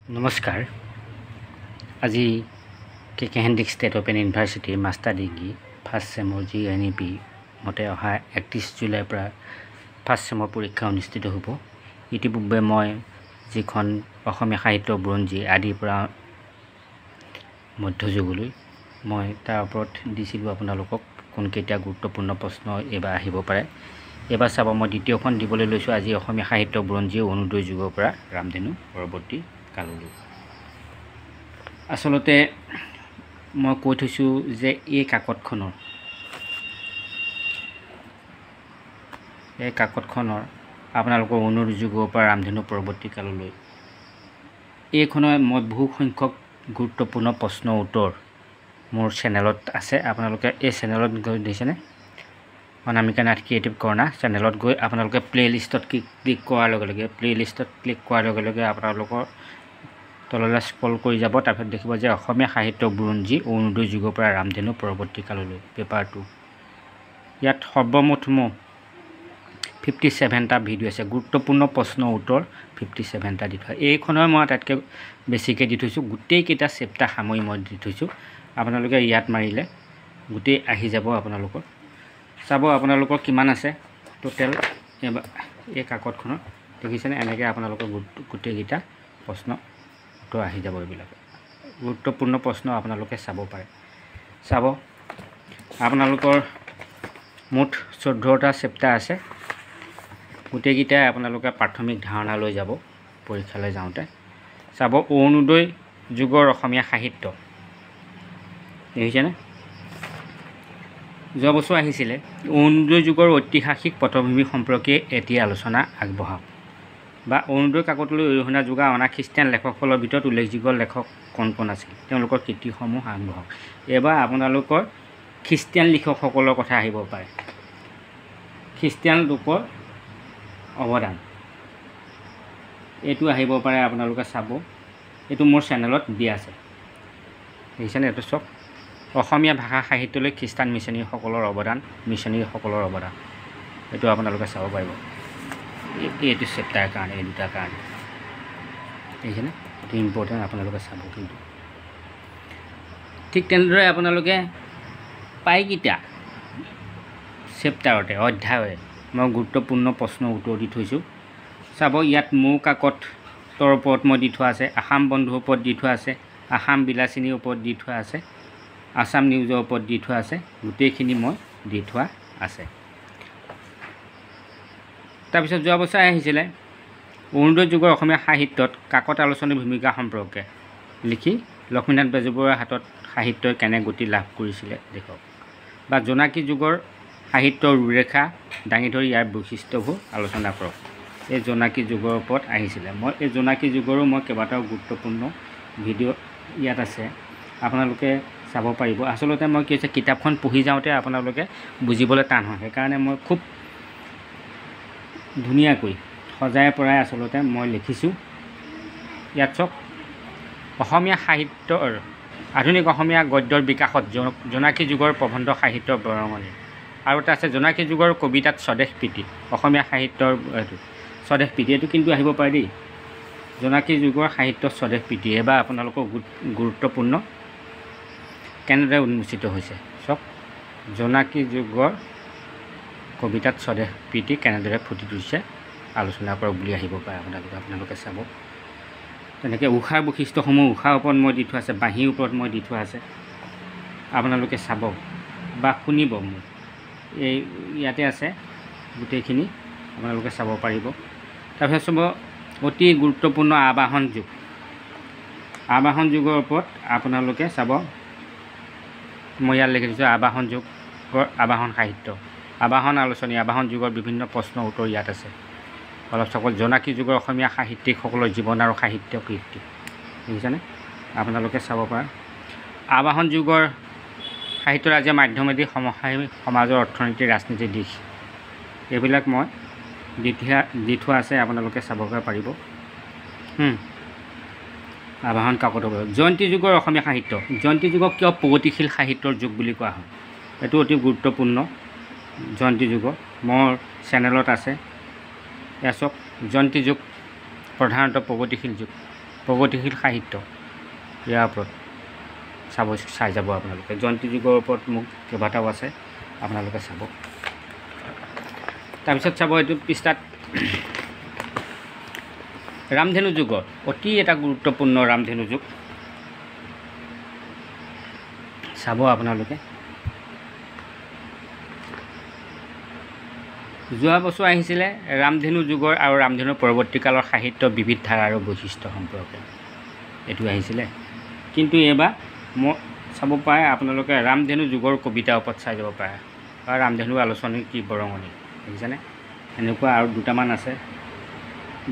নমস্কাৰ। আজি কে হেন্দ্ৰিক state open ইউনিভাৰ্চিটিৰ মাষ্টাৰ ডিগ্ৰী ফাৰ্ষ্ট চেমৰ GNEP মতে অহা 31 জুলাইৰ পৰা ফাৰ্ষ্ট চেমৰ পৰীক্ষা অনুষ্ঠিত হ'ব। ইতিপূৰ্বে মই যিখন অসমীয়া সাহিত্য বুৰঞ্জী আদিৰ পৰা মধ্যযুগলৈ মই তাৰ ওপৰত দিছিলোঁ আপোনালোকক কোনকেইটা গুৰুত্বপূৰ্ণ প্ৰশ্ন এইবাৰ আহিব পাৰে। এইবাৰ চাব মই দ্বিতীয়খন দিবলৈ লৈছোঁ আজি অসমীয়া সাহিত্য বুৰঞ্জী অৰুণোদয় যুগৰ পৰা ৰামধেনু পৰৱৰ্তী কাললৈ। আচলতে মই কৈ থৈছোঁ যে এই কাকতখনৰ আপোনালোকৰ অৰুণোদয় যুগৰ পৰা ৰামধেনু পৰৱৰ্তী কাললৈ এইখনৰ মই বহু সংখ্যক গুৰুত্বপূৰ্ণ প্ৰশ্ন উত্তৰ মোৰ চেনেলত আছে। আপোনালোকে এই চেনেলত গৈ দিছেনে অনামিকা নাথ ক্ৰিয়েটিভ কৰ্ণাৰ চেনেলত গৈ আপোনালোকে প্লে'লিষ্টত ক্লিক কৰাৰ লগে লগে আপোনালোকৰ তললৈ স্ক্ৰল কৰি যাব। তাৰপিছত দেখিব যে অসমীয়া সাহিত্য বুৰঞ্জী অৰুণোদয় যুগৰ পৰা ৰামধেনু পৰৱৰ্তী কাললৈ পেপাৰটো। ইয়াত সৰ্বমুঠ 57টা ভিডিঅ' আছে, গুৰুত্বপূৰ্ণ প্ৰশ্ন উত্তৰ 57টা দি থোৱা। এইখনৰ মই আটাইতকৈ বেছিকৈ দি থৈছোঁ, গোটেইকেইটা চেপ্টাৰ সামৰি মই দি থৈছোঁ। আপোনালোকে ইয়াত মাৰিলে গোটেই আহি যাব। আপোনালোকৰ চাব আপোনালোকৰ কিমান আছে টোটেল এই কাকতখনত দেখিছেনে। এনেকৈ আপোনালোকৰ গোটেইকেইটা প্ৰশ্ন উত্তৰ আহি যাব। এইবিলাক গুৰুত্বপূৰ্ণ প্ৰশ্ন আপোনালোকে চাব পাৰে। চাব আপোনালোকৰ মুঠ 14টা চেপ্টাৰ আছে। গোটেইকেইটাই আপোনালোকে প্ৰাথমিক ধাৰণা লৈ যাব পৰীক্ষালৈ যাওঁতে। চাব অৰুণোদয় যুগৰ অসমীয়া সাহিত্য দেখিছেনে। যোৱা বছৰ আহিছিলে অৰুণোদয় যুগৰ ঐতিহাসিক পটভূমি সম্পৰ্কে এটি আলোচনা আগবঢ়াওক বা অৰুণোদয় কাকতলৈ অৰিহণা যোগোৱা অনা খ্ৰীষ্টিয়ান লেখকসকলৰ ভিতৰত উল্লেখযোগ্য লেখক কোন কোন আছিল, তেওঁলোকৰ কৃতিসমূহ আগবঢ়াওক। এইবাৰ আপোনালোকৰ খ্ৰীষ্টিয়ান লিখকসকলৰ কথা আহিব পাৰে। খ্ৰীষ্টিয়ান লোকৰ অৱদান এইটো আহিব পাৰে। আপোনালোকে চাব, এইটো মোৰ চেনেলত দিয়া আছে দেখিছেনে। এইটো চব অসমীয়া ভাষা সাহিত্যলৈ খ্ৰীষ্টান মিছনেৰীসকলৰ অৱদান এইটো আপোনালোকে চাব পাৰিব। এইটো চেপ্টাৰ কাৰণে এই দুটাৰ কাৰণে দেখিছেনে। এইটো ইম্পৰ্টেণ্ট, আপোনালোকে চাব। কিন্তু ঠিক তেনেদৰে আপোনালোকে প্ৰায়কেইটা চেপ্টাৰতে অধ্যায়ৰে মই গুৰুত্বপূৰ্ণ প্ৰশ্ন উত্তৰ দি থৈছোঁ। চাব ইয়াত মৌ কাকতৰ ওপৰত মই দি থোৱা আছে, আসাম বন্ধুৰ ওপৰত দি থোৱা আছে, আসাম বিলাসিনীৰ ওপৰত দি থোৱা আছে, আসাম নিউজৰ ওপৰত দি থোৱা আছে, গোটেইখিনি মই দি থোৱা আছে। তাৰপিছত যোৱা বছৰ আহিছিলে অৰুণোদয় যুগৰ অসমীয়া সাহিত্যত কাকত আলোচনীৰ ভূমিকা সম্পৰ্কে লিখি লক্ষ্মীনাথ বেজবৰুৱাৰ হাতত সাহিত্যই কেনে গতি লাভ কৰিছিলে দেখক, বা জোনাকী যুগৰ সাহিত্যৰ ৰূপৰেখা দাঙি ধৰি ইয়াৰ বৈশিষ্ট্যবোৰ আলোচনা কৰক। এই জোনাকী যুগৰ ওপৰত আহিছিলে। মই এই জোনাকী যুগৰো মই কেইবাটাও গুৰুত্বপূৰ্ণ ভিডিঅ' ইয়াত আছে, আপোনালোকে চাব পাৰিব। আচলতে মই কি হৈছে কিতাপখন পঢ়ি যাওঁতে আপোনালোকে বুজিবলৈ টান হয়, সেইকাৰণে মই খুব ধুনীয়াকৈ সজাই পৰাই আচলতে মই লিখিছোঁ। ইয়াত চব অসমীয়া সাহিত্যৰ আধুনিক অসমীয়া গদ্যৰ বিকাশত জোনাকী যুগৰ প্ৰবন্ধ সাহিত্যৰ বৰঙণি, আৰু এটা আছে জোনাকী যুগৰ কবিতাত স্বদেশ প্ৰীতি, অসমীয়া সাহিত্যৰ এইটো স্বদেশ প্ৰীতি, এইটো কিন্তু আহিব পাৰে দেই। জোনাকী যুগৰ সাহিত্যত স্বদেশ প্ৰীতি এবাৰ আপোনালোকৰ গুৰুত্বপূৰ্ণ কেনেদৰে উন্মোচিত হৈছে চব। জোনাকী যুগৰ কবিতাত স্বদেশ প্ৰীতি কেনেদৰে ফুটি তুলিছে আলোচনা কৰক বুলি আহিব পাৰে। আপোনালোকে চাব। তেনেকৈ উষাৰ বৈশিষ্ট্যসমূহ উষাৰ ওপৰত মই দি থোৱা আছে, বাঁহীৰ ওপৰত মই দি থোৱা আছে। আপোনালোকে চাব বা শুনিব। মোৰ এই ইয়াতে আছে গোটেইখিনি, আপোনালোকে চাব পাৰিব। তাৰপিছত চাব অতি গুৰুত্বপূৰ্ণ আৱাহন যুগৰ ওপৰত আপোনালোকে চাব। মই ইয়াত লিখি দিছোঁ আৱাহন যুগৰ আৱাহন সাহিত্য, আৱাহন আলোচনী, আৱাহন যুগৰ বিভিন্ন প্ৰশ্ন উত্তৰ ইয়াত আছে। অলপ চাব জোনাকী যুগৰ অসমীয়া সাহিত্যিকসকলৰ জীৱন আৰু সাহিত্য কীৰ্তি দেখিছেনে। আপোনালোকে চাব পাৰে আৱাহন যুগৰ সাহিত্যৰাজীয় মাধ্যমেদি সমসাময়িক সমাজৰ অৰ্থনীতি ৰাজনীতিৰ দিশ, এইবিলাক মই দি থোৱা আছে। আপোনালোকে চাবগৈ পাৰিব। আৱাহন কাকতৰ জয়ন্তী যুগৰ অসমীয়া সাহিত্য, জয়ন্তী যুগক কিয় প্ৰগতিশীল সাহিত্যৰ যুগ বুলি কোৱা হয়, এইটো অতি গুৰুত্বপূৰ্ণ। জয়ন্তী যুগৰ মোৰ চেনেলত আছে। এয়া চব জয়ন্তী যুগ প্ৰধানত প্ৰগতিশীল যুগ। প্ৰগতিশীল সাহিত্য ইয়াৰ ওপৰত চাই যাব আপোনালোকে। জয়ন্তী যুগৰ ওপৰত মোক কেইবাটাও আছে, আপোনালোকে চাব। তাৰপিছত চাব এইটো পৃষ্ঠাত ৰামধেনু যুগৰ অতি এটা গুৰুত্বপূৰ্ণ ৰামধেনু যুগ চাব আপোনালোকে। যোৱা বছৰ আহিছিলে ৰামধেনু যুগৰ আৰু ৰামধেনুৰ পৰৱৰ্তীকালৰ সাহিত্য বিবিধ ধাৰা আৰু বৈশিষ্ট্য সম্পৰ্কে, এইটো আহিছিলে। কিন্তু এইবাৰ মই চাব পাৰে আপোনালোকে ৰামধেনু যুগৰ কবিতাৰ ওপৰত চাই যাব পাৰে, বা ৰামধেনুৰ আলোচনী কি বৰঙণি, দেখিছেনে? এনেকুৱা আৰু দুটামান আছে।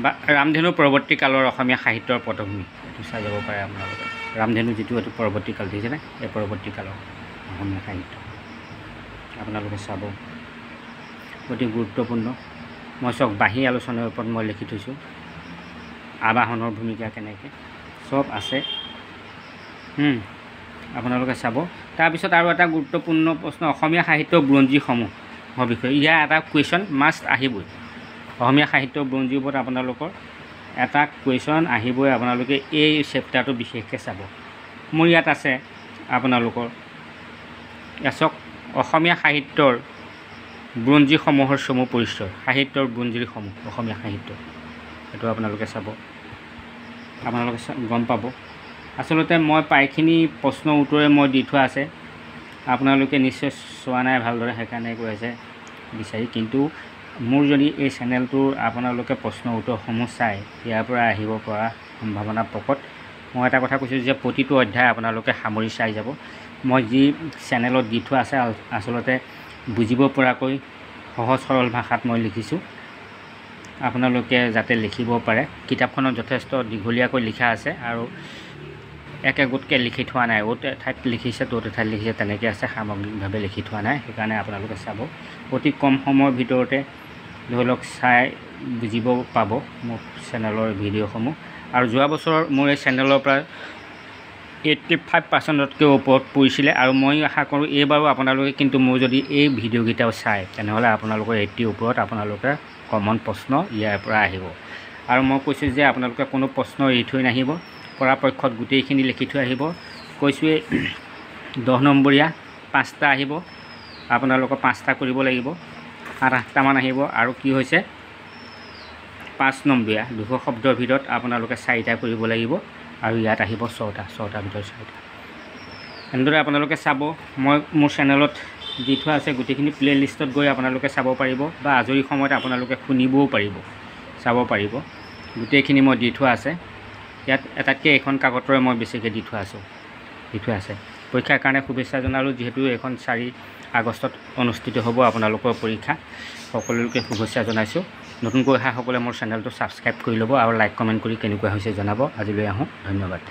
বা ৰামধেনুৰ পৰৱৰ্তীকালৰ অসমীয়া সাহিত্যৰ পটভূমি, এইটো চাই যাব পাৰে আপোনালোকে। ৰামধেনু যিটো এইটো পৰৱৰ্তীকাল, দেখিছেনে? এই পৰৱৰ্তীকালৰ অসমীয়া সাহিত্য আপোনালোকে চাব, অতি গুৰুত্বপূৰ্ণ। মই চাওক বাঁহী আলোচনাৰ ওপৰত মই লিখি থৈছোঁ, আবাহনৰ ভূমিকা কেনেকৈ, চব আছে, আপোনালোকে চাব। তাৰপিছত আৰু এটা গুৰুত্বপূৰ্ণ প্ৰশ্ন, অসমীয়া সাহিত্যৰ বুৰঞ্জীসমূহৰ বিষয়ে। ইয়াৰ এটা কুৱেশ্যন মাষ্ট আহিবই, অসমীয়া সাহিত্যৰ বুৰঞ্জীৰ ওপৰত আপোনালোকৰ এটা কুৱেশ্যন আহিবই। আপোনালোকে এই চেপ্টাৰটো বিশেষকৈ চাব। মোৰ ইয়াত আছে আপোনালোকৰ চাওক অসমীয়া সাহিত্যৰ বুৰঞ্জীসমূহৰ চমু পৰিচয়, সাহিত্যৰ বুৰঞ্জীসমূহ অসমীয়া সাহিত্য, এইটো আপোনালোকে চাব, আপোনালোকে গম পাব। আচলতে মই প্ৰায়খিনি প্ৰশ্ন উত্তৰে মই দি থোৱা আছে, আপোনালোকে নিশ্চয় চোৱা নাই ভালদৰে, সেইকাৰণে কৈ আছে বিচাৰি। কিন্তু মোৰ যদি এই চেনেলটোৰ আপোনালোকে প্ৰশ্ন উত্তৰসমূহ চাই ইয়াৰ পৰা আহিব পৰা সম্ভাৱনা প্ৰকট। মই এটা কথা কৈছোঁ যে প্ৰতিটো অধ্যায় আপোনালোকে সামৰি চাই যাব। মই যি চেনেলত দি থোৱা আছে আচলতে বুজিব পৰাকৈ সহজ সৰল ভাষাত মই লিখিছোঁ, আপোনালোকে যাতে লিখিব পাৰে। কিতাপখনত যথেষ্ট দীঘলীয়াকৈ লিখা আছে আৰু একেগোটকৈ লিখি থোৱা নাই, অ'ত এঠাইত লিখিছে ত'ত এঠাইত লিখিছে তেনেকৈ আছে, সামগ্ৰিকভাৱে লিখি থোৱা নাই। সেইকাৰণে আপোনালোকে চাব, অতি কম সময়ৰ ভিতৰতে ধৰি লওক চাই বুজিব পাব মোৰ চেনেলৰ ভিডিঅ'সমূহ। আৰু যোৱা বছৰ মোৰ এই চেনেলৰ পৰা 85%তকৈ ওপৰত পৰিছিলে, আৰু মই আশা কৰোঁ এইবাৰো আপোনালোকে কিন্তু মোৰ যদি এই ভিডিঅ'কেইটাও চায় তেনেহ'লে আপোনালোকৰ 80 ওপৰত আপোনালোকে কমন প্ৰশ্ন ইয়াৰ পৰা আহিব। আৰু মই কৈছোঁ যে আপোনালোকে কোনো প্ৰশ্ন এৰি থৈ নাহিব, পৰাপক্ষত গোটেইখিনি লিখি থৈ আহিব। কৈছোঁৱেই 10 নম্বৰীয়া 5টা আহিব, আপোনালোকৰ 5টা কৰিব লাগিব, 7-8টামান আহিব। আৰু কি হৈছে 5 নম্বৰীয়া 200 শব্দৰ ভিতৰত আপোনালোকে 4টা কৰিব লাগিব, আৰু ইয়াত আহিব 6টাৰ ভিতৰত 4টা। এনেদৰে আপোনালোকে চাব। মই মোৰ চেনেলত দি থোৱা আছে, গোটেইখিনি প্লে লিষ্টত গৈ আপোনালোকে চাব পাৰিব, বা আজৰি সময়ত আপোনালোকে শুনিবও পাৰিব, চাব পাৰিব। গোটেইখিনি মই দি থোৱা আছে ইয়াত, এটাতকৈ এখন কাকতৰে মই বেছিকৈ দি থোৱা আছে। পৰীক্ষাৰ কাৰণে শুভেচ্ছা জনালোঁ, যিহেতু এখন 4 আগষ্টত অনুষ্ঠিত হ'ব আপোনালোকৰ পৰীক্ষা। সকলোকে শুভেচ্ছা জনাইছোঁ। নতুনকৈ অহাসকলে মোৰ চেনেলটো ছাবস্ক্ৰাইব কৰি ল'ব আৰু লাইক কমেণ্ট কৰি কেনেকুৱা হৈছে জনাব। আজিলৈ আহোঁ, ধন্যবাদ।